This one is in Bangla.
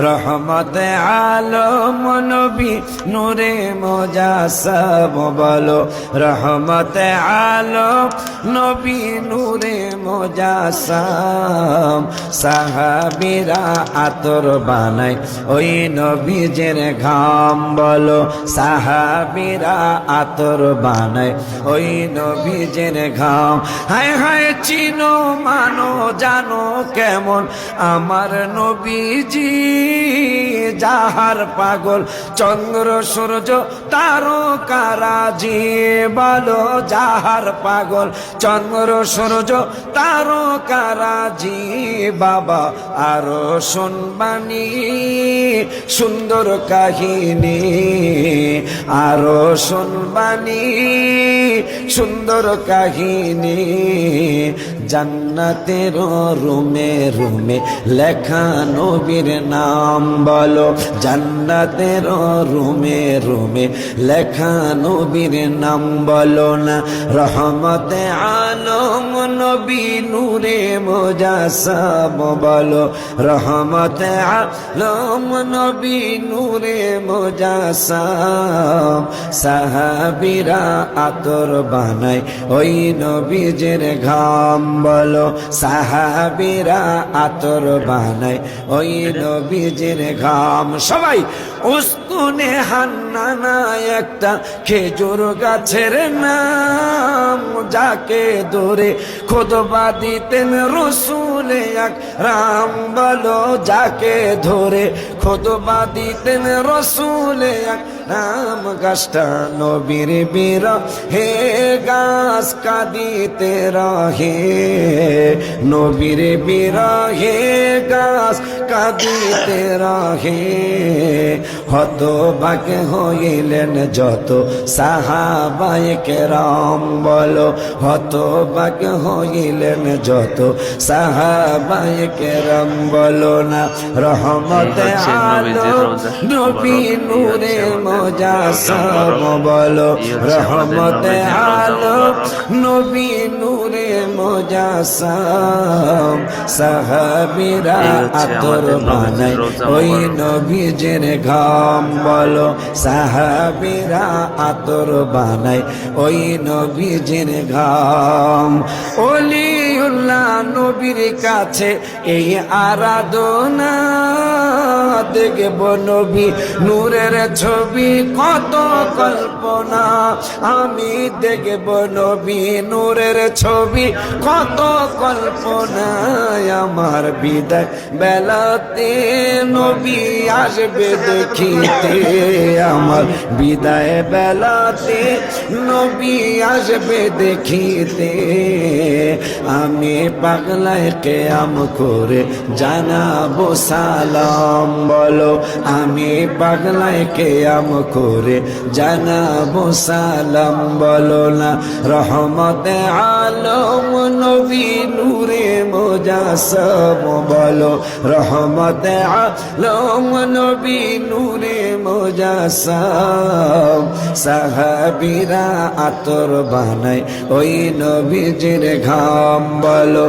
রহমতে আলম নবী নূরে মুজাসসাম বলো রহমতে আলম নবী নূরে মুজাসসাম সাহাবীরা আতর বানায় ওই নবীজের ঘাম বলো সাহাবীরা আতর বানায় ওই নবীজের ঘাম হায় হায় চিনো মানো জানো কেমন আমার নবীজি যাহার পাগল চন্দ্র সূর্য তারকারাজি বলো যাহার পাগল চন্দ্র সূর্য তারকারাজি বাবা আরো শুনবানি সুন্দর কাহিনী আরো শুনবানি সুন্দর কাহিনী জান্নাতের রুমে রুমে লেখা নবীর নাম বলো জান্নাতের রুমে রুমে লেখা নবীর নাম বলো না রহমতে আলম নবী নূরে মুজাসসাম বলো রহমতে আলম নবী নূরে মুজাসসাম সাহাবীরা আতর বানায় ওই নবীজের ঘাম বলো সাহাবীরা আতর বানায় ওই নবীজের ঘাম সবাই উস্তুনে হান্নানা একটা খেজুর গাছের নাম যাকে ধরে খুতবা দিতেন রাসূল আকরাম বলো যাকে ধরে খুতবা দিতেন রাসূল আকরাম গাছটা নবীর বিরহে গাছ কাঁদিতে রহে নবীর বিরহে গাছ কাঁদিতে রহে হতভাগ হইলেন যত সাহাবায়ে কেরাম বলো হতভাগ হইলেন যত সাহাবায়ে কেরাম বলো না রহমতে আলম নবী নূরে মুজাসসাম বলো রহমতে আলম নবী নূরে মুজাসসাম সাহাবীরা আতর বানায় ওই নবীজের ঘাম বলো সাহাবীরা আতর বানায় ওই নবীজের ঘাম ওলিউল্লাহ নবীর কাছে এই আরাধনা দেখব নবী নূরের ছবি কত কল্পনা আমি দেখব নবী নূরের ছবি কত কল্পনায় আমার বিদায় বেলাতে নবী আসবে দেখিতে আমার বিদায় বেলাতে নবী আসবে দেখিতে আমি পাগলায় কিয়াম করে জানাবো সালাম বলো আমি পাগলায় কিয়াম করে জানাবো সালাম বলো না রহমতে আলম নবী নূরে মুজাসসাম বলো রহমতে আলম নবী নূরে মুজাসসাম সাহাবীরা আতর বানায় ওই নবীজির ঘাম বলো